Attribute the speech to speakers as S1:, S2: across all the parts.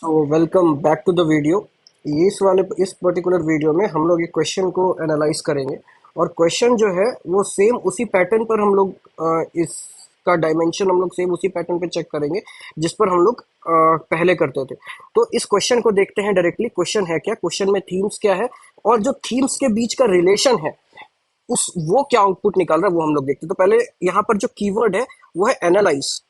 S1: So welcome back to the video. इस particular video में हम लोग एक क्वेश्चन को एनालाइज करेंगे और क्वेश्चन जो है वो सेम उसी पैटर्न पर हम लोग इसका डायमेंशन हम लोग सेम उसी पैटर्न पे चेक करेंगे जिस पर हम लोग पहले करते थे। तो इस क्वेश्चन को देखते हैं डायरेक्टली। क्वेश्चन है क्या, क्वेश्चन में थीम्स क्या है और जो थीम्स के बीच का रिलेशन है उस वो क्या आउटपुट निकाल रहा है वो हम लोग देखते हैं। तो पहले यहाँ पर जो कीवर्ड है वो है एनालाइज।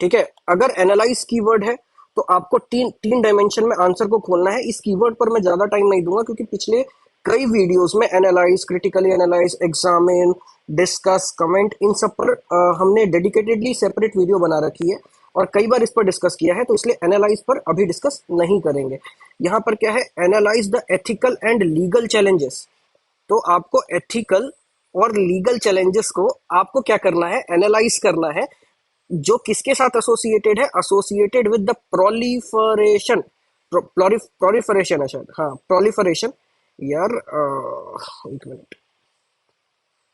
S1: ठीक है, अगर एनालाइज कीवर्ड है तो आपको तीन तीन डायमेंशन में आंसर को खोलना है। इस कीवर्ड पर मैं ज्यादा टाइम नहीं दूंगा क्योंकि पिछले कई वीडियोस में analyse, critically analyse, examine, discuss, comment, इन सब पर हमने डेडिकेटेडली सेपरेट वीडियो बना रखी है और कई बार इस पर डिस्कस किया है, तो इसलिए एनालाइज पर अभी डिस्कस नहीं करेंगे। यहाँ पर क्या है, analyse the ethical and legal challenges. तो आपको एथिकल और लीगल चैलेंजेस को आपको क्या करना है, एनालाइज करना है। जो किसके साथ एसोसिएटेड है, associated with the proliferation. Proliferation है शायद, हाँ प्रोलिफरेशन। यार एक minute,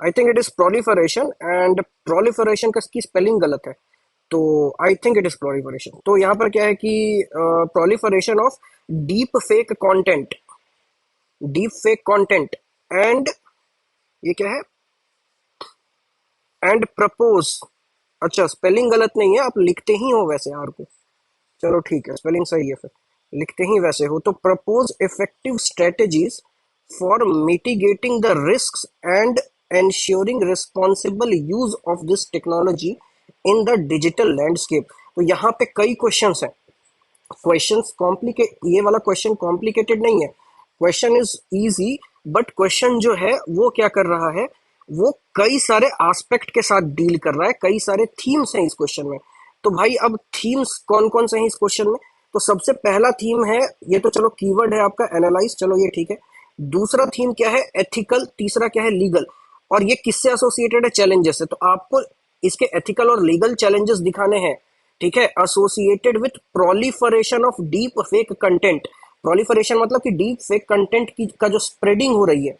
S1: I think it is proliferation and proliferation का की स्पेलिंग गलत है, तो I think it is proliferation. तो यहाँ पर क्या है कि proliferation of deep fake content, deep fake content and ये क्या है, एंड प्रपोज। अच्छा स्पेलिंग गलत नहीं है, आप लिखते ही हो वैसे आर को, चलो ठीक है स्पेलिंग सही है, फिर लिखते ही वैसे हो। तो propose effective strategies for mitigating the risks and ensuring responsible use of this technology in the digital landscape। तो यहाँ पे कई क्वेश्चंस हैं। क्वेश्चंस कॉम्प्लिकेट, ये वाला क्वेश्चन कॉम्प्लिकेटेड नहीं है, question is easy. But question जो है वो क्या कर रहा है, वो कई सारे एस्पेक्ट के साथ डील कर रहा है, कई सारे थीम्स हैं इस क्वेश्चन में। तो भाई अब थीम्स कौन कौन से हैं इस क्वेश्चन में, तो सबसे पहला थीम है, ये तो चलो कीवर्ड है आपका एनालाइज, चलो ये ठीक है। दूसरा थीम क्या है, एथिकल। तीसरा क्या है, लीगल। और ये किससे एसोसिएटेड है, चैलेंजेस से। तो आपको इसके एथिकल और लीगल चैलेंजेस दिखाने हैं। ठीक है, associated with proliferation of deep fake content. Proliferation मतलब कि डीप फेक कंटेंट की का जो स्प्रेडिंग हो रही है,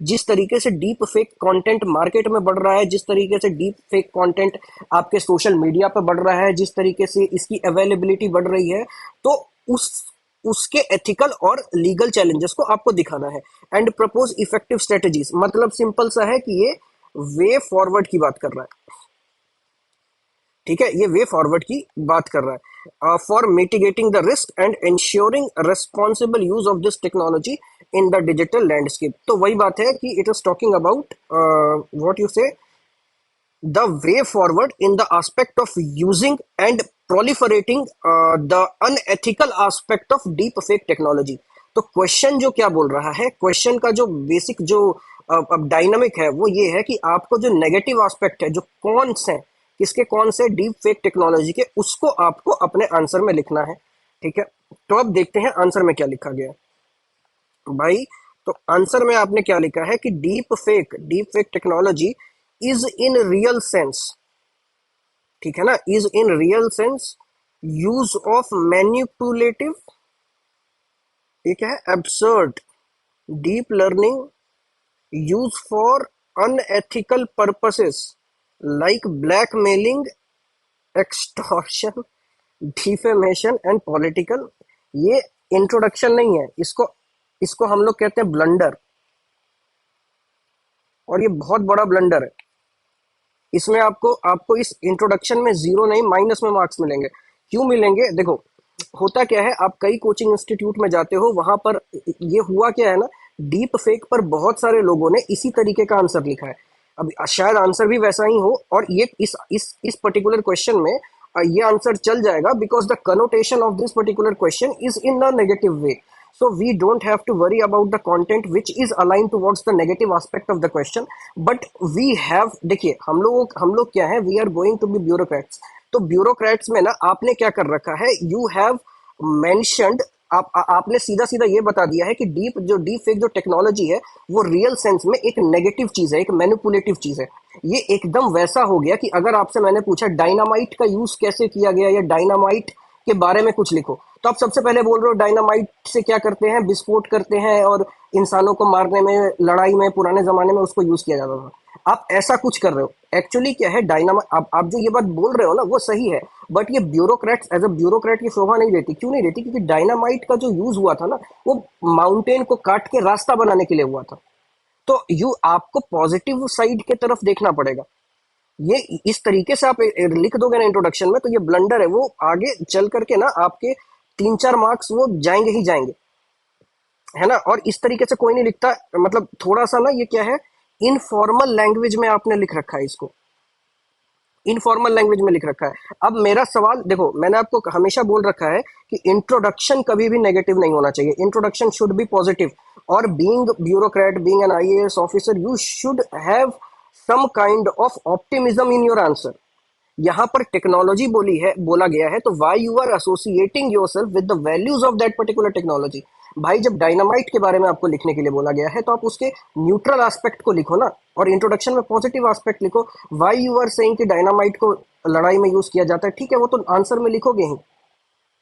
S1: जिस तरीके से डीप फेक कंटेंट मार्केट में बढ़ रहा है, जिस तरीके से डीप फेक कंटेंट आपके सोशल मीडिया पर बढ़ रहा है, जिस तरीके से इसकी अवेलेबिलिटी बढ़ रही है, तो उस उसके एथिकल और लीगल चैलेंजेस को आपको दिखाना है। एंड प्रपोज इफेक्टिव स्ट्रेटेजीज, मतलब सिंपल सा है कि ये वे फॉरवर्ड की बात कर रहा है। ठीक है, ये वे फॉरवर्ड की बात कर रहा है। For mitigating the risk and ensuring responsible use of this technology in the digital landscape. तो वही बात है कि it is talking about what you से the way forward in the aspect of using and proliferating the unethical aspect of deep fake technology। तो question जो क्या बोल रहा है, क्वेश्चन का जो बेसिक जो अब डायनामिक है वो ये है कि आपको जो नेगेटिव एस्पेक्ट है, जो कॉन्स हैं, किसके कौन से, डीप फेक टेक्नोलॉजी के, उसको आपको अपने आंसर में लिखना है। ठीक है, तो अब देखते हैं आंसर में क्या लिखा गया भाई। तो आंसर में आपने क्या लिखा है कि deep fake technology is in real sense, ठीक है ना, is in real sense use of manipulative, ठीक है, absurd deep learning use for unethical purposes like blackmailing, extortion, defamation and political. ये इंट्रोडक्शन नहीं है, इसको इसको हम लोग कहते हैं ब्लंडर, और ये बहुत बड़ा ब्लंडर है। इसमें आपको आपको इस इंट्रोडक्शन में जीरो नहीं माइनस में मार्क्स मिलेंगे। क्यों मिलेंगे, देखो होता क्या है, आप कई कोचिंग इंस्टीट्यूट में जाते हो, वहां पर ये हुआ क्या है ना, डीप फेक पर बहुत सारे लोगों ने इसी तरीके का आंसर लिखा है। अब शायद आंसर भी वैसा ही हो, और ये इस पर्टिकुलर क्वेश्चन में ये आंसर चल जाएगा because the connotation of this particular question is in a negative way. So we don't have to worry about the content which is aligned towards the negative aspect of the question, but we have, देखिए हम लोग क्या है, we are going to be bureaucrats। तो bureaucrats में ना आपने क्या कर रखा है, you have mentioned, आपने सीधा सीधा ये बता दिया है कि डीप फेक जो टेक्नोलॉजी है वो रियल सेंस में एक नेगेटिव चीज है, एक मैनिपुलेटिव चीज है। ये एकदम वैसा हो गया कि अगर आपसे मैंने पूछा डायनामाइट का यूज कैसे किया गया या डायनामाइट के बारे में कुछ लिखो, तो आप सबसे पहले बोल रहे हो डायनामाइट से क्या करते हैं, विस्फोट करते हैं और इंसानों को मारने में, लड़ाई में पुराने जमाने में उसको यूज किया जाता था। आप ऐसा कुछ कर रहे हो। एक्चुअली क्या है, डायनामाइट, आप जो ये बात बोल रहे हो ना वो सही है, बट ये ब्यूरोक्रेट्स एज अ ब्यूरोक्रेट ये शोभा नहीं देती। क्यों नहीं देती? क्योंकि डायनामाइट का जो यूज हुआ था ना, वो माउंटेन को काट के रास्ता बनाने के लिए हुआ था। तो यू आपको पॉजिटिव साइड के तरफ देखना पड़ेगा। ये इस तरीके से आप लिख दोगे ना इंट्रोडक्शन में, तो ये ब्लंडर है, वो आगे चल करके ना आपके 3-4 मार्क्स वो जाएंगे ही जाएंगे, है ना। और इस तरीके से कोई नहीं लिखता, मतलब थोड़ा सा ना ये क्या है, इनफॉर्मल लैंग्वेज में आपने लिख रखा है इसको, इनफॉर्मल लैंग्वेज में लिख रखा है। अब मेरा सवाल देखो, मैंने आपको हमेशा बोल रखा है कि इंट्रोडक्शन कभी भी नेगेटिव नहीं होना चाहिए, इंट्रोडक्शन शुड बी पॉजिटिव। और being bureaucrat, being an IAS officer, you should have some kind of optimism in your answer. यहाँ पर टेक्नोलॉजी बोली है, बोला गया है, तो why you are associating yourself with the values of that particular technology. भाई जब डायनामाइट के बारे में आपको लिखने के लिए बोला गया है, तो आप उसके न्यूट्रल एस्पेक्ट को लिखो ना, और इंट्रोडक्शन में पॉजिटिव एस्पेक्ट लिखो। वाई यू आर सेइंग कि डायनामाइट को लड़ाई में यूज किया जाता है, ठीक है, वो तो आंसर में लिखोगे ही,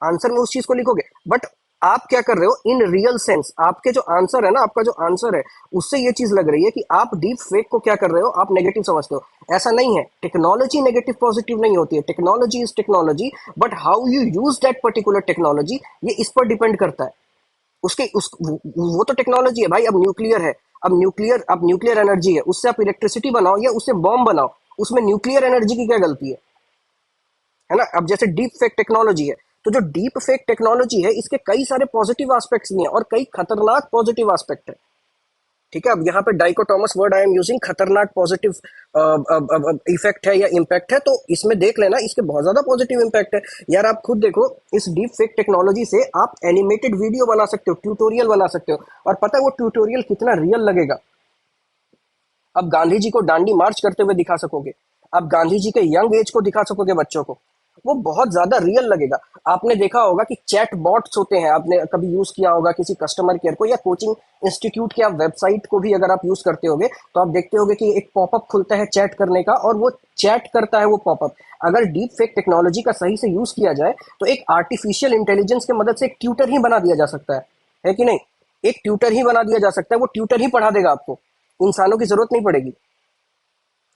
S1: आंसर में उस चीज को लिखोगे। बट आप क्या कर रहे हो इन रियल सेंस, आपके जो आंसर है ना, आपका जो आंसर है, उससे ये चीज लग रही है कि आप डीप फेक को क्या कर रहे हो, आप नेगेटिव समझते हो। ऐसा नहीं है, टेक्नोलॉजी नेगेटिव पॉजिटिव नहीं होती है, technology is technology, but how you use that particular technology, ये इस पर डिपेंड करता है। उसके उस वो तो टेक्नोलॉजी है भाई। अब न्यूक्लियर है, अब न्यूक्लियर एनर्जी है, उससे आप इलेक्ट्रिसिटी बनाओ या उससे बॉम्ब बनाओ, उसमें न्यूक्लियर एनर्जी की क्या गलती है ना। अब जैसे डीप फेक टेक्नोलॉजी है, तो जो डीप फेक टेक्नोलॉजी है, इसके कई सारे पॉजिटिव एस्पेक्ट्स भी हैं और कई खतरनाक पॉजिटिव एस्पेक्ट है। ठीक है, अब यहाँ पे dichotomous word I am using, खतरनाक पॉजिटिव इफेक्ट है या इम्पैक्ट है, तो इसमें देख लेना, इसके बहुत ज्यादा पॉजिटिव इम्पैक्ट है। यार आप खुद देखो, इस डीप फेक टेक्नोलॉजी से आप एनिमेटेड वीडियो बना सकते हो, ट्यूटोरियल बना सकते हो, और पता है वो ट्यूटोरियल कितना रियल लगेगा। अब गांधी जी को डांडी मार्च करते हुए दिखा सकोगे, अब गांधी जी के यंग एज को दिखा सकोगे बच्चों को, वो बहुत ज्यादा रियल लगेगा। आपने देखा होगा कि चैट बॉट्स होते हैं, आपने कभी यूज किया होगा किसी कस्टमर केयर को, या कोचिंग इंस्टीट्यूट के आप वेबसाइट को भी अगर आप यूज करते होगे, तो आप देखते होगे कि एक पॉपअप खुलता है चैट करने का, और वो चैट करता है वो पॉपअप। अगर डीप फेक टेक्नोलॉजी का सही से यूज किया जाए, तो एक आर्टिफिशियल इंटेलिजेंस की मदद से एक ट्यूटर ही बना दिया जा सकता है कि नहीं। एक ट्यूटर ही बना दिया जा सकता है, वो ट्यूटर ही पढ़ा देगा आपको, इंसानों की जरूरत नहीं पड़ेगी।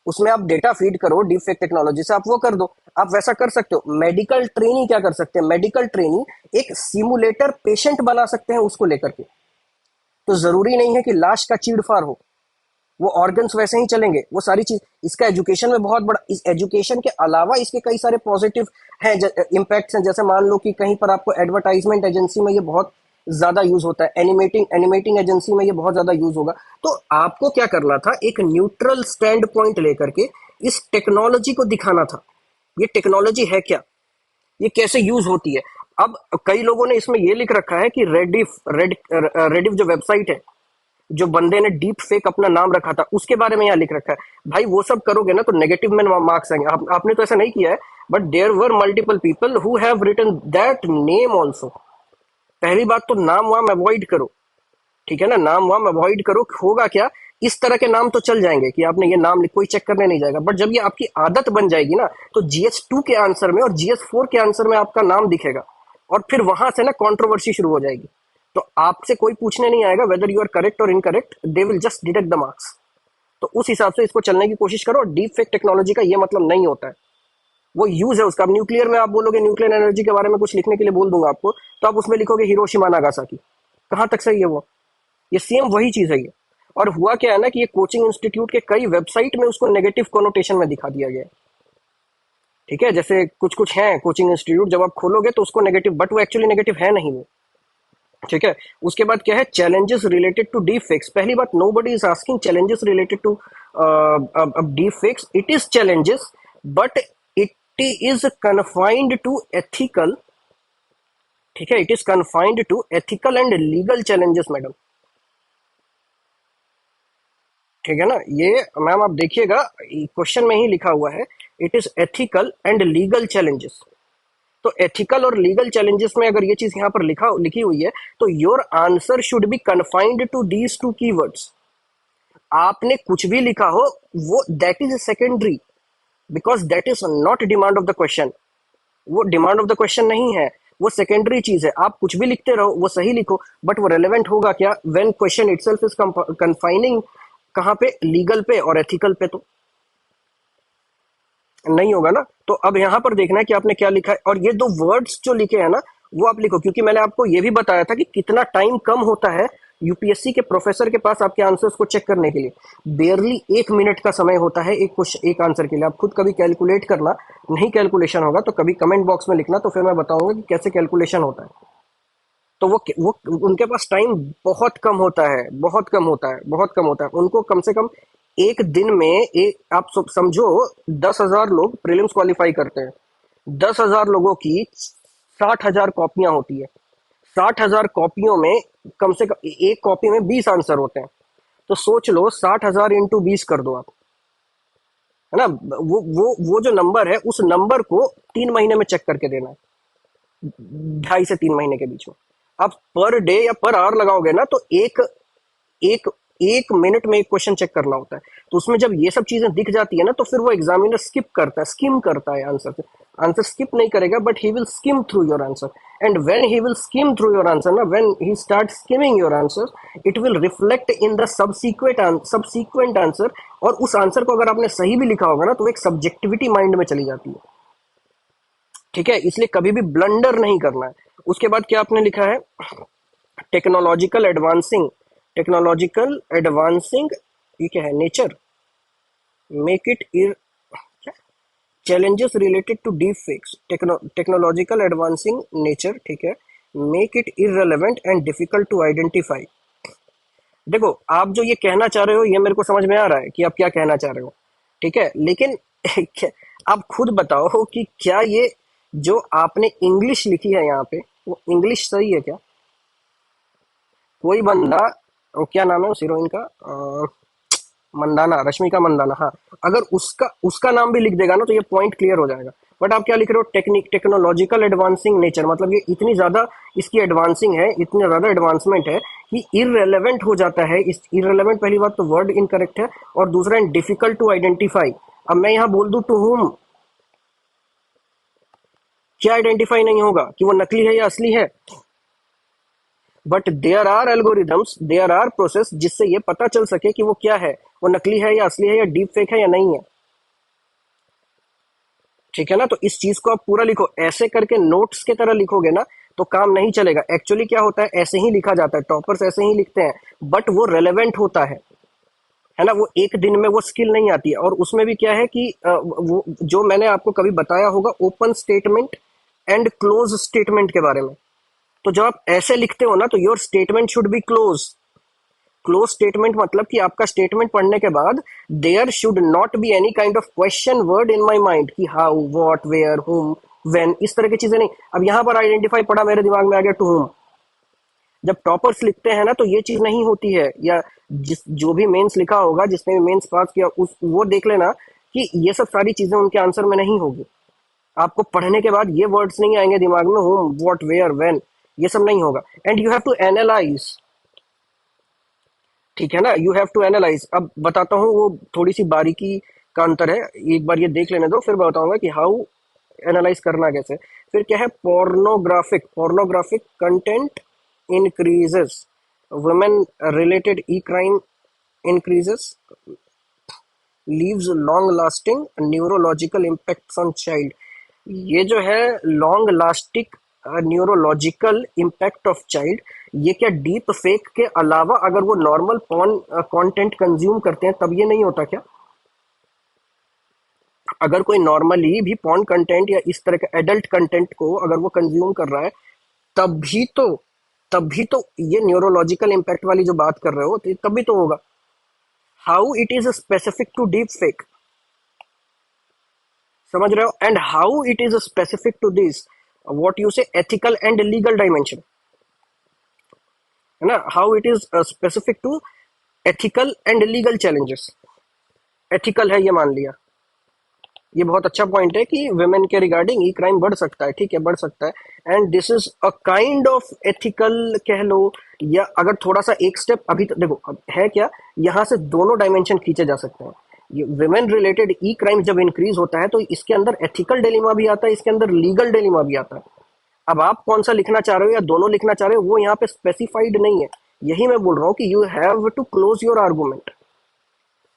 S1: उसमें आप डेटा फीड करो डीप फेक टेक्नोलॉजी से, आप वो कर दो। आप वैसा कर सकते हो। मेडिकल ट्रेनी क्या कर सकते हैं, मेडिकल ट्रेनी एक सिमुलेटर पेशेंट बना सकते हैं उसको लेकर के। तो जरूरी नहीं है कि लाश का चीड़फाड़ हो, वो ऑर्गन्स वैसे ही चलेंगे, वो सारी चीज। इसका एजुकेशन में बहुत बड़ा, इस एजुकेशन के अलावा इसके कई सारे पॉजिटिव हैं, इम्पैक्ट्स हैं। जैसे मान लो कि कहीं पर आपको एडवर्टाइजमेंट एजेंसी में ये बहुत ज्यादा यूज होता है, एनिमेटिंग एनिमेटिंग एजेंसी में ये बहुत ज्यादा यूज होगा। तो आपको क्या करना था, एक न्यूट्रल स्टैंड पॉइंट लेकर के इस टेक्नोलॉजी को दिखाना था, ये टेक्नोलॉजी है क्या, ये कैसे यूज होती है। अब कई लोगों ने इसमें ये लिख रखा है कि रेडिफ जो वेबसाइट है, जो बंदे ने डीप फेक अपना नाम रखा था, उसके बारे में यहाँ लिख रखा है। भाई वो सब करोगे ना तो नेगेटिव में मार्क्स आएंगे। आपने तो ऐसा नहीं किया है, but there were multiple people who have written that name also. पहली बात तो नाम वाम अवॉइड करो, ठीक है ना, नाम वाम अवॉइड करो। होगा क्या, इस तरह के नाम तो चल जाएंगे कि आपने ये नाम कोई चेक करने नहीं जाएगा, बट जब ये आपकी आदत बन जाएगी ना, तो GS2 के आंसर में और GS4 के आंसर में आपका नाम दिखेगा, और फिर वहां से ना कंट्रोवर्सी शुरू हो जाएगी। तो आपसे कोई पूछने नहीं आएगा वेदर यू आर करेक्ट और incorrect, they will just deduct the marks. तो उस हिसाब से इसको चलने की कोशिश करो। डीप फेक टेक्नोलॉजी का ये मतलब नहीं होता है, वो यूज है उसका। अब न्यूक्लियर में आप बोलोगे, न्यूक्लियर एनर्जी के बारे में कुछ लिखने के लिए बोल दूंगा आपको, तो आप उसमें लिखोगे हिरोशिमा नागासाकी। कहां तक सही है वो? ये सेम वही चीज है ये। और हुआ क्या है ना कि ये कोचिंग इंस्टीट्यूट के कई वेबसाइट में उसको नेगेटिव कोनोटेशन में दिखा दिया गया है। ठीक है, जैसे कुछ कुछ है कोचिंग इंस्टीट्यूट, जब आप खोलोगे तो उसको नेगेटिव, बट वो एक्चुअली नेगेटिव है नहीं वो। ठीक है, उसके बाद क्या है, challenges related to deep fakes. पहली बात, nobody is asking challenges related to deep fakes. It is challenges, but it is confined to ethical. ठीक है, it is confined to ethical and legal challenges madam. ठीक है ना, ये ma'am आप देखिएगा क्वेश्चन में ही लिखा हुआ है, it is ethical and legal challenges. तो एथिकल और लीगल चैलेंजेस में अगर ये चीज यहाँ पर लिखी हुई है, तो your answer should be confined to these two keywords. आपने कुछ भी लिखा हो, वो that is secondary, because that is not demand of the question. वो डिमांड ऑफ द क्वेश्चन नहीं है, वो सेकेंडरी चीज है। आप कुछ भी लिखते रहो, वो सही लिखो, बट वो रेलेवेंट होगा क्या when question itself is confining कहाँ पे? लीगल पे और एथिकल पे तो नहीं होगा ना। तो अब यहाँ पर देखना है कि आपने क्या लिखा है, और ये दो वर्ड्स जो लिखे हैं ना वो आप लिखो, क्योंकि मैंने आपको ये भी बताया था कि कितना टाइम कम होता है यूपीएससी के प्रोफेसर के पास आपके आंसर्स को चेक करने के लिए। बेयरली 1 मिनट का समय होता है एक क्वेश्चन, एक आंसर के लिए। आप खुद कभी कैलकुलेट करना, नहीं कैलकुलेशन होगा तो कभी कमेंट बॉक्स में लिखना, तो फिर मैं बताऊंगा कि कैसे कैलकुलेशन होता है। तो वो उनके पास टाइम बहुत कम होता है, बहुत कम होता है, बहुत कम होता है। उनको कम से कम एक दिन में, एक आप समझो 10,000 लोग प्रीलिम्स क्वालिफाई करते हैं। 10,000 लोगों की 60,000 कॉपियां होती है। 60,000 कॉपियों में कम से कम एक कॉपी में 20 आंसर होते हैं। तो सोच लो 60,000 इंटू 20 कर दो आप, है ना। वो जो नंबर है उस नंबर को 3 महीने में चेक करके देना है, 2.5 से 3 महीने के बीच में। आप पर डे या पर आवर लगाओगे ना तो एक एक 1 मिनट में एक क्वेश्चन चेक करना होता है। तो उसमें जब ये सब चीजें दिख जाती है ना तो फिर वो एग्जामिनर स्किप करता है, स्किम करता है आंसर से। आंसर स्किप नहीं करेगा, but he will skim through your answer. And when he will skim through your answer ना, when he start skimming your answer, it will reflect in the subsequent answer. और उस answer को अगर आपने सही भी लिखा होगा ना तो एक सब्जेक्टिविटी माइंड में चली जाती है। ठीक है, इसलिए कभी भी ब्लंडर नहीं करना है। उसके बाद क्या आपने लिखा है? टेक्नोलॉजिकल एडवांसिंग, टेक्नोलॉजिकल एडवांसिंग, ये क्या है? नेचर, मेक इट इर, challenges related to deep fakes, technological advancing nature, ठीक है। Make it irrelevant and difficult to identify. देखो, आप जो ये कहना चाह रहे हो ये मेरे को समझ में आ रहा है कि आप क्या कहना चाह रहे हो, ठीक है, लेकिन आप खुद बताओ कि क्या ये जो आपने इंग्लिश लिखी है यहाँ पे, वो इंग्लिश सही है क्या? कोई बंदा, वो क्या नाम है उस हीरोइन का, मंदाना, रश्मिका मंदाना, हाँ। अगर उसका उसका नाम भी लिख देगा ना तो ये पॉइंट क्लियर हो जाएगा। बट आप क्या लिख रहे हो? टेक्नोलॉजिकल एडवांसिंग नेचर, मतलब ये इतनी ज्यादा इसकी एडवांसिंग है, इतनी ज्यादा एडवांसमेंट है कि इररेलेवेंट हो जाता है। इस इररेलेवेंट, पहली बात तो वर्ड इनकरेक्ट है, और दूसरा डिफिकल्ट टू आइडेंटिफाई। अब मैं यहाँ बोल दूं टू हुम, क्या आइडेंटिफाई नहीं होगा कि वो नकली है या असली है? But there are algorithms, there are process जिससे ये पता चल सके कि वो क्या है, वो नकली है या असली है, या डीप फेक है या नहीं है। ठीक है ना। तो इस चीज को आप पूरा लिखो, ऐसे करके नोट्स की तरह लिखोगे ना तो काम नहीं चलेगा। एक्चुअली क्या होता है, ऐसे ही लिखा जाता है, टॉपर्स ऐसे ही लिखते हैं, बट वो रेलेवेंट होता है ना। वो एक दिन में वो स्किल नहीं आती है। और उसमें भी क्या है कि वो जो मैंने आपको कभी बताया होगा, open statement and close statement के बारे में। तो जब आप ऐसे लिखते हो ना तो your statement should be close. Close statement मतलब कि आपका स्टेटमेंट पढ़ने के बाद there should not be any kind of question word in my mind कि how, what, where, whom, when, इस तरह की चीजें नहीं। अब यहां पर आइडेंटिफाई पड़ा, मेरे दिमाग में आ गया टू हुम। जब टॉपर्स लिखते हैं ना तो ये चीज नहीं होती है। या जिस जो भी मेंस लिखा होगा, जिसने भी मेंस पास किया, उस वो देख लेना कि ये सब सारी चीजें उनके आंसर में नहीं होगी। आपको पढ़ने के बाद ये वर्ड्स नहीं आएंगे दिमाग में, हुम, व्हाट, वेयर, व्हेन, ये सब नहीं होगा। And you have to analyse, ठीक है ना, यू हैव टू एनालाइज। अब बताता हूँ, वो थोड़ी सी बारीकी का अंतर है, एक बार ये देख लेने दो, फिर मैं बताऊंगा कि हाउ एनालाइज करना कैसे। फिर क्या है? Pornographic, pornographic content increases, women related E crime increases, leaves long lasting neurological impacts on child. ये जो है long lasting neurological impact of child, ये क्या डीप फेक के अलावा अगर वो नॉर्मल पॉर्न कंटेंट कंज्यूम करते हैं तब ये नहीं होता क्या? अगर कोई नॉर्मली भी पॉर्न कंटेंट या इस तरह के एडल्ट कंटेंट को अगर वो कंज्यूम कर रहा है, तब भी तो तब भी तो ये न्यूरोलॉजिकल इम्पैक्ट वाली जो बात कर रहे हो तो तब भी तो होगा। How it is specific to deep fake, समझ रहे हो? And how it is specific to this what you say ethical and legal dimension, है ना। How it is specific to ethical and legal challenges. Ethical है ये मान लिया, ये बहुत अच्छा पॉइंट है कि वुमेन के रिगार्डिंग ई क्राइम बढ़ सकता है, ठीक है, बढ़ सकता है। And this is a kind of ethical कह लो, या अगर थोड़ा सा एक स्टेप अभी तो देखो अब है क्या, यहाँ से दोनों डायमेंशन खींचे जा सकते हैं। ये वुमेन रिलेटेड ई क्राइम जब इंक्रीज होता है तो इसके अंदर एथिकल डिलेमा भी आता है, इसके अंदर लीगल डिलेमा भी आता है। अब आप कौन सा लिखना चाह रहे हो या दोनों लिखना चाह रहे हो वो यहाँ पे स्पेसिफाइड नहीं है। यही मैं बोल रहा हूँ कि you have to close your argument.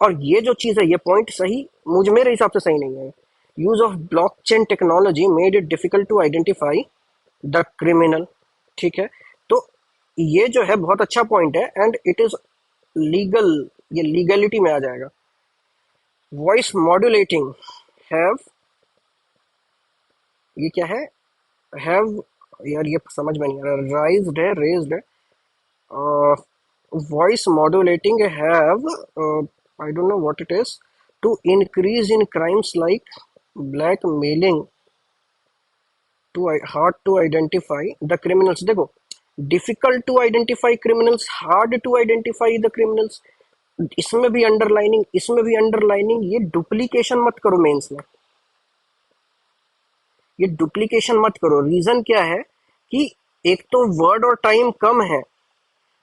S1: और ये जो चीज है, ये पॉइंट सही मुझ मेरे हिसाब से सही नहीं है। Use of blockchain technology made it difficult to identify the criminal. ठीक है, तो ये जो है बहुत अच्छा पॉइंट है, एंड इट इज लीगल, ये लीगलिटी में आ जाएगा। वॉइस मॉड्यूलेटिंग हैव, ये क्या है, हैव, यार ये समझ में नहीं आ रहा, राइज्ड है, रेज्ड है, voice modulating have I don't know what it is, to increase in crimes like blackmailing, to hard to identify the criminals। देखो, difficult to identify criminals, hard to identify the criminals, इसमें भी underlining, इसमें भी underlining. ये duplication मत करो mains में, ये डुप्लीकेशन मत करो। रीजन क्या है कि एक तो वर्ड और टाइम कम है,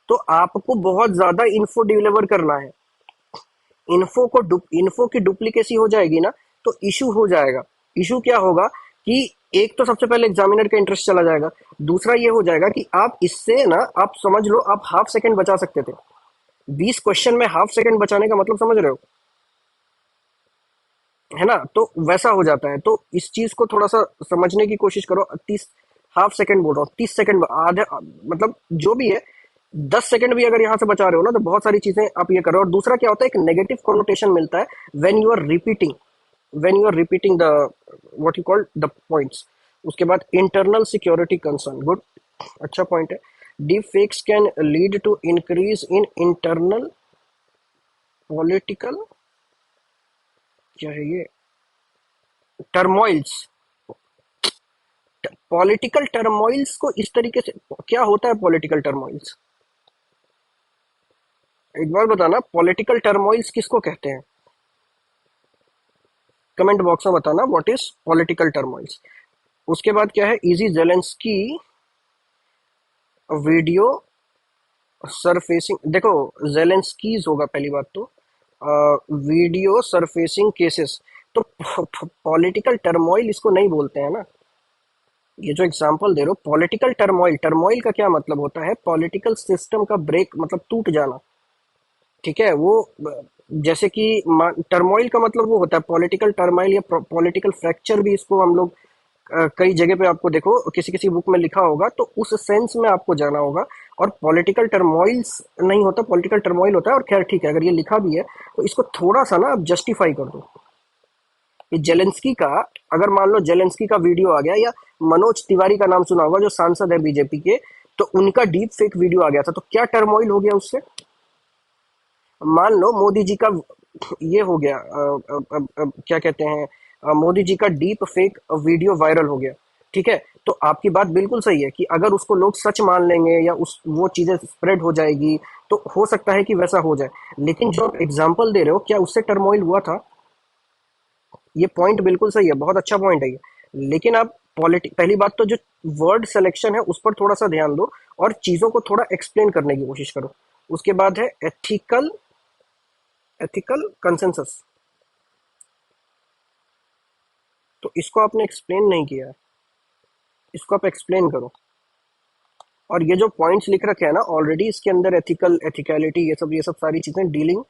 S1: तो आपको बहुत ज्यादा इन्फो डिलीवर करना है। इन्फो की डुप्लीकेसी हो जाएगी ना, तो इशू हो जाएगा। इशू क्या होगा कि एक तो सबसे पहले एग्जामिनर का इंटरेस्ट चला जाएगा, दूसरा ये हो जाएगा कि आप इससे ना, आप समझ लो आप हाफ सेकंड बचा सकते थे। 20 क्वेश्चन में हाफ सेकंड बचाने का मतलब समझ रहे हो, है ना? तो वैसा हो जाता है। तो इस चीज को थोड़ा सा समझने की कोशिश करो। 30, हाफ सेकंड बोल रहा हूँ, 30 सेकंड, आधे, मतलब जो भी है, 10 सेकंड भी अगर यहाँ से बचा रहे हो ना, तो बहुत सारी चीजें आप ये करो। और दूसरा क्या होता है, एक नेगेटिव कॉनोटेशन मिलता है when you are repeating, when you are repeating the what you call the points. उसके बाद इंटरनल सिक्योरिटी कंसर्न, गुड, अच्छा पॉइंट है। Deep fakes can lead to increase in internal political, क्या है ये, टर्मोइल्स। पॉलिटिकल टर्मोइल्स को इस तरीके से, क्या होता है पॉलिटिकल टर्मोइल्स, एक बार बताना, पॉलिटिकल टर्मोइल्स किसको कहते हैं? कमेंट बॉक्स में बताना व्हाट इज पॉलिटिकल टर्मोइल्स। उसके बाद क्या है, इजी जेलेंस्की वीडियो सरफेसिंग। देखो, जेलेंस्कीज होगा पहली बात तो, वीडियो सरफेसिंग केसेस। तो पॉलिटिकल टर्मोइल इसको नहीं बोलते हैं ना। ये जो एग्जांपल दे रहे हो, पॉलिटिकल टर्मोइल, टर्मोइल का क्या मतलब होता है, पॉलिटिकल सिस्टम का ब्रेक, मतलब टूट जाना। ठीक है, वो जैसे कि टर्मोइल का मतलब वो होता है पॉलिटिकल टर्मोइल, या पॉलिटिकल फ्रैक्चर भी इसको हम लोग कई जगह पे आपको देखो किसी किसी बुक में लिखा होगा, तो उस सेंस में आपको जाना होगा। और पॉलिटिकल टर्मोइल्स नहीं होता, पॉलिटिकल टर्मोइल होता है। और खैर ठीक है, अगर ये लिखा भी है तो इसको थोड़ा सा ना आप जस्टिफाई कर दो। ये जेलेंस्की का, अगर मान लो जेलेंस्की का वीडियो आ गया, या मनोज तिवारी का नाम सुना होगा जो सांसद है बीजेपी के, तो उनका डीप फेक वीडियो आ गया था, तो क्या टर्मोइल हो गया उससे? मान लो मोदी जी का ये हो गया, क्या कहते हैं, मोदी जी का डीप फेक वीडियो वायरल हो गया। ठीक है, तो आपकी बात बिल्कुल सही है कि अगर उसको लोग सच मान लेंगे, या उस वो चीजें स्प्रेड हो जाएगी, तो हो सकता है कि वैसा हो जाए। लेकिन जो आप एग्जाम्पल दे रहे हो, क्या उससे टर्मोइल हुआ था? ये पॉइंट बिल्कुल सही है, बहुत अच्छा पॉइंट है ये। लेकिन आप पहली बात तो जो वर्ड सिलेक्शन है उस पर थोड़ा सा ध्यान दो, और चीजों को थोड़ा एक्सप्लेन करने की कोशिश करो। उसके बाद है एथिकल, एथिकल कंसेंसस, तो इसको आपने एक्सप्लेन नहीं किया है, इसको आप एक्सप्लेन करो। और ये जो पॉइंट्स लिख रखे हैं ना ऑलरेडी, इसके अंदर एथिकल, एथिकलिटी, ये सब सारी चीजें डीलिंग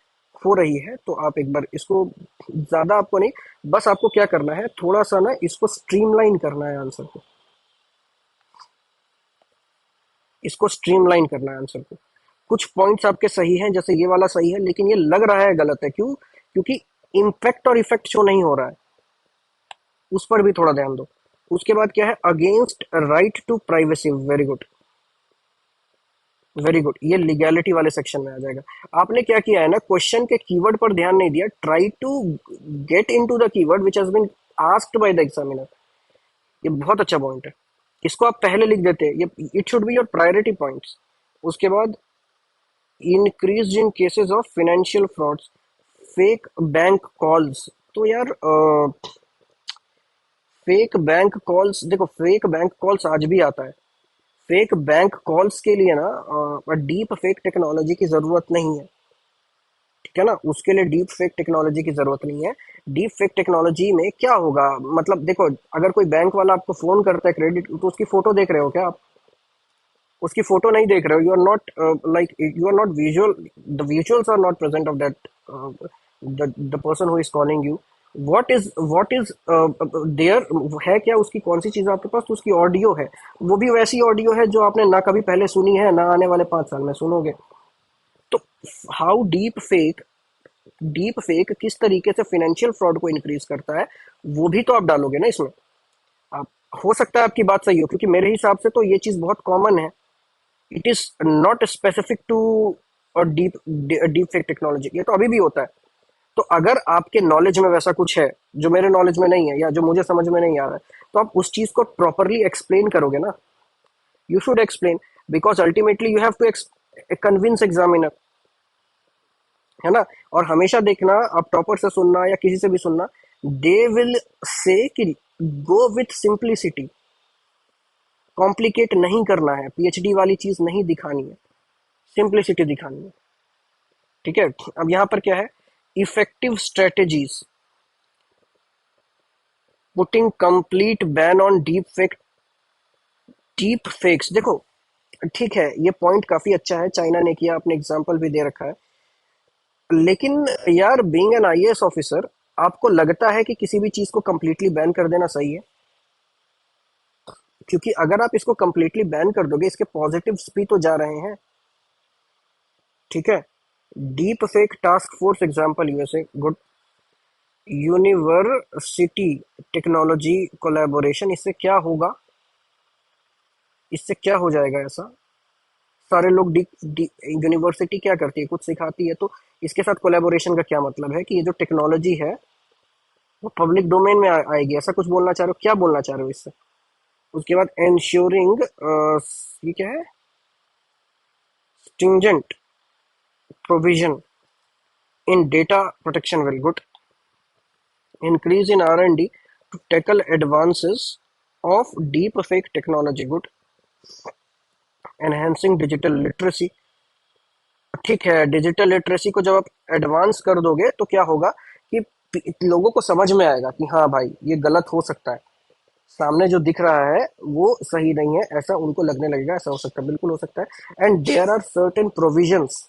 S1: हो रही है। तो आप एक बार इसको, ज्यादा आपको नहीं, बस आपको क्या करना है, थोड़ा सा ना इसको स्ट्रीमलाइन करना है आंसर को, इसको स्ट्रीमलाइन करना है आंसर को। कुछ पॉइंट्स आपके सही हैं, जैसे ये वाला सही है, लेकिन ये लग रहा है गलत है। क्यों? क्योंकि इम्पैक्ट और इफेक्ट शो नहीं हो रहा है, उस पर भी थोड़ा ध्यान दो। उसके बाद क्या है, against right to privacy, very good, very good, ये लीगैलिटी वाले सेक्शन में आ जाएगा। आपने क्या किया है ना, क्वेश्चन के कीवर्ड पर ध्यान नहीं दिया, try to get into the keyword which has been asked by the examiner. ये बहुत अच्छा पॉइंट है, इसको आप पहले लिख देते, ये it should be your priority points. उसके बाद increase in cases of financial frauds, fake bank calls. तो यार फेक बैंक कॉल्स, देखो फेक बैंक कॉल्स आज भी आता है। फेक बैंक कॉल्स के लिए ना डीप फेक टेक्नोलॉजी की जरूरत नहीं है। ठीक है ना, उसके लिए डीप फेक टेक्नोलॉजी की जरूरत नहीं है। डीप फेक टेक्नोलॉजी में क्या होगा, मतलब देखो, अगर कोई बैंक वाला आपको फोन करता है क्रेडिट, तो उसकी फोटो देख रहे हो क्या आप? उसकी फोटो नहीं देख रहे हो, you are not like, you are not visual, the visuals are not present of that the person who is calling you, what is there है क्या, उसकी कौन सी चीज आपके पास, तो उसकी ऑडियो है, वो भी वैसी ऑडियो है जो आपने ना कभी पहले सुनी है ना आने वाले 5 साल में सुनोगे। तो हाउ डीप फेक किस तरीके से फाइनेंशियल फ्रॉड को इंक्रीज करता है, वो भी तो आप डालोगे ना इसमें। आप, हो सकता है आपकी बात सही हो, क्योंकि मेरे हिसाब से तो ये चीज बहुत कॉमन है। It is not specific to deep deep fake technology, ये तो अभी भी होता है। तो अगर आपके नॉलेज में वैसा कुछ है जो मेरे नॉलेज में नहीं है या जो मुझे समझ में नहीं आ रहा है, तो आप उस चीज को प्रॉपरली एक्सप्लेन करोगे ना। You should explain, because ultimately you have to convince examiner, है ना। और हमेशा देखना, आप टॉपर से सुनना या किसी से भी सुनना, दे विल से कि गो विथ सिंप्लिसिटी, कॉम्प्लिकेट नहीं करना है, पीएचडी वाली चीज नहीं दिखानी है, सिंप्लिसिटी दिखानी है। ठीक है। अब यहां पर क्या है, effective strategies, putting complete ban on deep fakes. देखो, ठीक है, ये पॉइंट काफी अच्छा है, चाइना ने किया, अपने एग्जाम्पल भी दे रखा है। लेकिन यार, बीइंग एन आईएएस ऑफिसर, आपको लगता है कि किसी भी चीज को कंप्लीटली बैन कर देना सही है? क्योंकि अगर आप इसको कंप्लीटली बैन कर दोगे, इसके पॉजिटिव्स भी तो जा रहे हैं। ठीक है। Deep fake task force example USA, good. University technology collaboration, इससे क्या होगा, इससे क्या हो जाएगा ऐसा, सारे लोग यूनिवर्सिटी क्या करती है, कुछ सिखाती है, तो इसके साथ कोलैबोरेशन का क्या मतलब है कि ये जो टेक्नोलॉजी है वो पब्लिक डोमेन में आएगी, ऐसा कुछ बोलना चाह रहे हो, क्या बोलना चाह रहे हो इससे? उसके बाद एंश्योरिंग, ये क्या है, stringent provision in data protection, very good. Increase in R&D to tackle advances of deep fake technology, good. Enhancing digital literacy, ठीक है। डिजिटल लिटरेसी को जब आप एडवांस कर दोगे तो क्या होगा कि लोगों को समझ में आएगा कि हाँ भाई, ये गलत हो सकता है, सामने जो दिख रहा है वो सही नहीं है, ऐसा उनको लगने लगेगा, ऐसा हो सकता है, बिल्कुल हो सकता है। And there are certain provisions,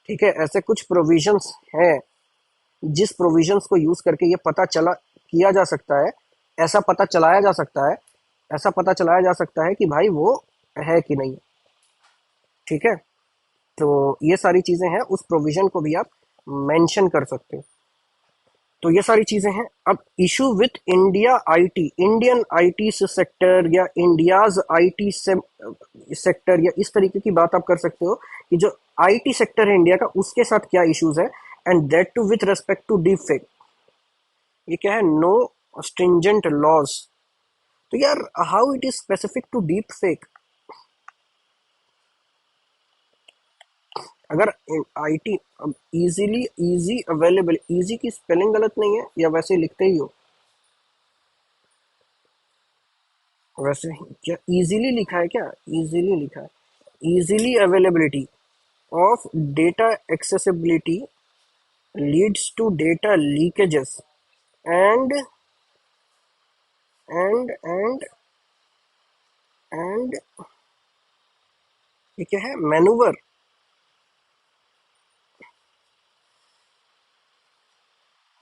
S1: ठीक है, ऐसे कुछ प्रोविजंस हैं जिस प्रोविजंस को यूज करके ये पता चला किया जा सकता है, ऐसा पता चलाया जा सकता है, ऐसा पता चलाया जा सकता है कि भाई वो है कि नहीं। ठीक है। तो ये सारी चीजें हैं, उस प्रोविजन को भी आप मेंशन कर सकते हो। तो ये सारी चीजें हैं। अब issue with India IT, Indian IT sector या इंडियाज आईटी सेक्टर, या इस तरीके की बात आप कर सकते हो कि जो आईटी सेक्टर है इंडिया का, उसके साथ क्या इश्यूज है, and that too with respect to deep fake. ये क्या है, नो स्ट्रिंजेंट लॉज। तो यार, how it is specific to deep fake? अगर IT easily, easy available, easy की स्पेलिंग गलत नहीं है या वैसे लिखते ही हो, वैसे क्या इजीली लिखा है, क्या इजीली लिखा है, easily availability of data accessibility leads to data leakages and and and ये क्या है, मैनूवर,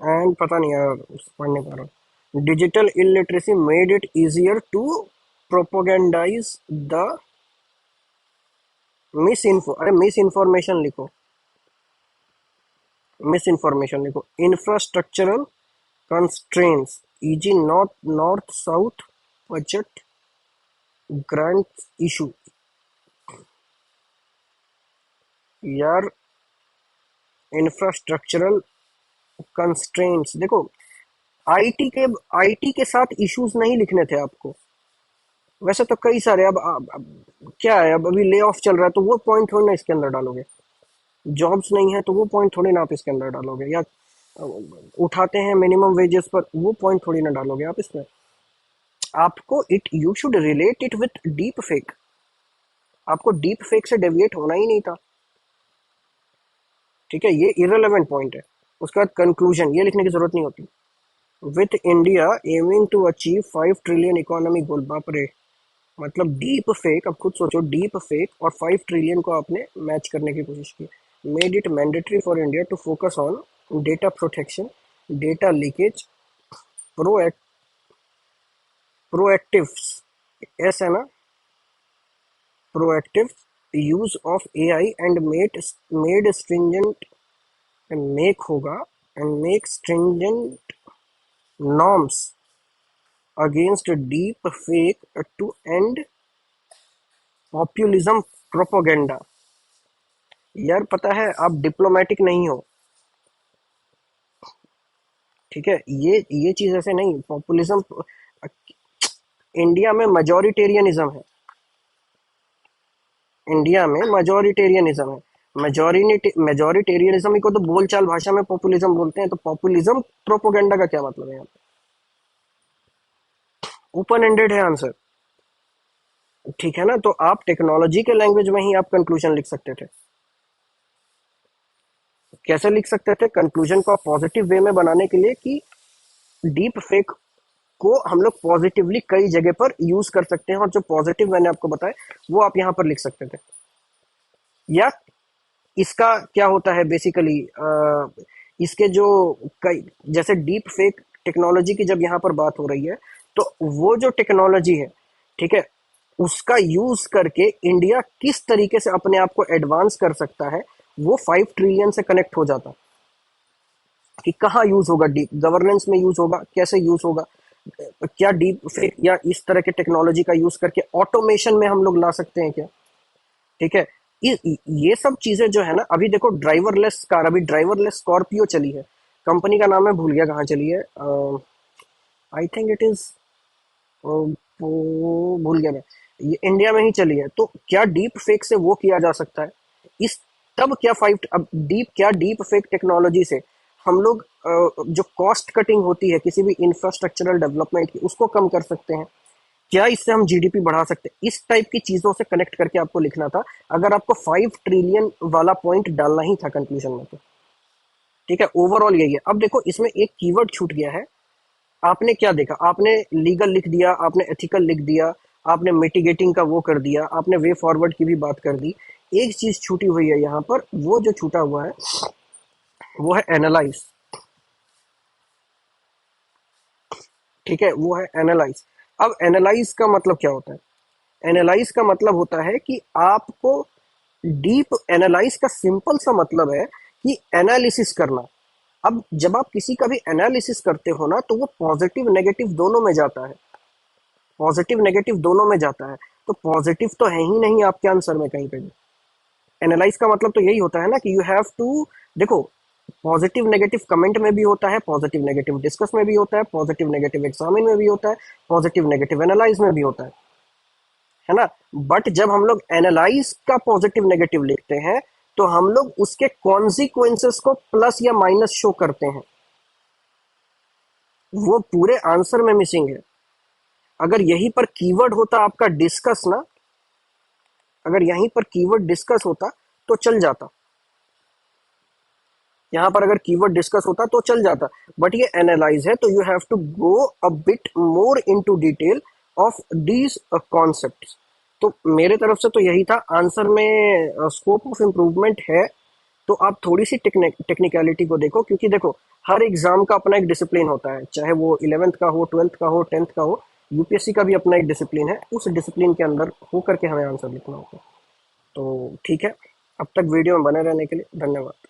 S1: एंड पता नहीं यार, पढ़ नहीं पा रहा हूँ। Digital illiteracy made it easier to propagandize the mis info, अरे मिस इन्फॉर्मेशन लिखो, मिस इन्फॉर्मेशन लिखो। Infrastructural constraints, easy north south budget grant issue. यार, इंफ्रास्ट्रक्चरल कंस्ट्रेंट्स, देखो, आईटी के आईटी के साथ इश्यूज नहीं लिखने थे आपको, वैसे तो कई सारे, अब क्या है, अब अभी ले ऑफ चल रहा है तो वो पॉइंट थोड़ी ना इसके अंदर डालोगे, जॉब्स नहीं है तो वो पॉइंट थोड़ी ना आप इसके अंदर डालोगे, या उठाते हैं मिनिमम वेजेस पर, वो पॉइंट थोड़ी ना डालोगे आप इसमें। आपको it, you should relate it with deep fake, आपको डीप फेक से डेविएट होना ही नहीं था। ठीक है, ये इररिलेवेंट पॉइंट है। उसके बाद कंक्लूजन, ये लिखने की जरूरत नहीं होती। With India aiming to achieve 5 trillion economy goal, बाप रे, मतलब डीप फेक, अब खुद सोचो, डीप फेक और 5 ट्रिलियन को आपने मैच करने की कोशिश की। made it mandatory for India to focus on data protection, data leakage, proact, proactives, ऐसा है ना, proactive use of AI and made stringent and make होगा and make stringent norms against deep fake to end populism propaganda. यार पता है आप diplomatic नहीं हो, ठीक है, ये चीज ऐसे नहीं, पॉपुलिज्म इंडिया में मजॉरिटेरियनिज्म है, इंडिया में मजॉरिटेरियनिज्म है। मेजोरिटेरियनिज्म को तो बोलचाल भाषा में पॉपुलिज्म बोलते हैं, तो पॉपुलिज्म प्रोपोगेंडा का क्या मतलब है यहाँ पे? ओपन एंडेड है आंसर, ठीक है ना, तो आप टेक्नोलॉजी के लैंग्वेज में ही आप कंक्लूजन लिख सकते थे। कैसे लिख सकते थे कंक्लूजन को आप पॉजिटिव वे में बनाने के लिए कि डीप फेक को हम लोग पॉजिटिवली कई जगह पर यूज कर सकते हैं, और जो पॉजिटिव मैंने आपको बताया वो आप यहां पर लिख सकते थे। या इसका क्या होता है बेसिकली, इसके जो कई जैसे डीप फेक टेक्नोलॉजी की जब यहाँ पर बात हो रही है, तो वो जो टेक्नोलॉजी है, ठीक है, उसका यूज करके इंडिया किस तरीके से अपने आप को एडवांस कर सकता है, वो 5 ट्रिलियन से कनेक्ट हो जाता कि कहाँ यूज होगा, डीप गवर्नेंस में यूज होगा, कैसे यूज होगा, क्या डीप फेक या इस तरह के टेक्नोलॉजी का यूज करके ऑटोमेशन में हम लोग ला सकते हैं क्या, ठीक है। ये सब चीजें जो है ना, अभी देखो ड्राइवरलेस कार, अभी ड्राइवरलेस स्कॉर्पियो चली है, कंपनी का नाम मैं भूल गया कहाँ चली है, आई थिंक इट इज, वो भूल गया मैं, ये इंडिया में ही चली है। तो क्या डीप फेक से वो किया जा सकता है इस, तब क्या अब डीप फेक टेक्नोलॉजी से हम लोग जो कॉस्ट कटिंग होती है किसी भी इंफ्रास्ट्रक्चरल डेवलपमेंट की, उसको कम कर सकते हैं, क्या इससे हम जीडीपी बढ़ा सकते हैं, इस टाइप की चीजों से कनेक्ट करके आपको लिखना था, अगर आपको 5 ट्रिलियन वाला पॉइंट डालना ही था कंक्लूजन में तो, ठीक है। ओवरऑल यही है। अब देखो इसमें एक कीवर्ड छूट गया है, आपने क्या देखा, आपने लीगल लिख दिया, आपने एथिकल लिख दिया, आपने मिटिगेटिंग का वो कर दिया, आपने वे फॉरवर्ड की भी बात कर दी, एक चीज छूटी हुई है यहाँ पर, वो जो छूटा हुआ है वो है एनालाइज, ठीक है, वो है एनालाइज। अब एनालाइज का मतलब क्या होता है, एनालाइज का मतलब होता है कि आपको डीप, एनालाइज का सिंपल सा मतलब है कि एनालिसिस करना। अब जब आप किसी का भी एनालिसिस करते हो ना, तो वो पॉजिटिव नेगेटिव दोनों में जाता है, पॉजिटिव नेगेटिव दोनों में जाता है, तो पॉजिटिव तो है ही नहीं आपके आंसर में कहीं पे भी। एनालाइज का मतलब तो यही होता है ना कि यू हैव टू, देखो पॉजिटिव नेगेटिव कमेंट में भी होता है, पॉजिटिव नेगेटिव डिस्कस में भी होता है, पॉजिटिव नेगेटिव एग्जामिन में भी होता है, पॉजिटिव नेगेटिव एनालाइज में भी होता है ना। बट जब हम लोग एनालाइज का पॉजिटिव नेगेटिव लिखते हैं, तो हम लोग उसके कॉन्सिक्वेंसेस को प्लस या माइनस शो करते हैं, वो पूरे आंसर में मिसिंग है। अगर यहीं पर कीवर्ड होता आपका डिस्कस ना, अगर यहीं पर कीवर्ड डिस्कस होता तो चल जाता, यहाँ पर अगर कीवर्ड डिस्कस होता तो चल जाता, बट ये एनालाइज है, तो you have to go a bit more into detail of these concepts. तो मेरे तरफ से तो यही था, आंसर में स्कोप ऑफ इम्प्रूवमेंट है, तो आप थोड़ी सी टेक्निकलिटी को देखो, क्योंकि देखो हर एग्जाम का अपना एक डिसिप्लिन होता है, चाहे वो 11th का हो, 12th का हो, 10th का हो, यूपीएससी का भी अपना एक डिसिप्लिन है, उस डिसिप्लिन के अंदर होकर के हमें आंसर लिखना होता है। तो ठीक है, अब तक वीडियो में बने रहने के लिए धन्यवाद।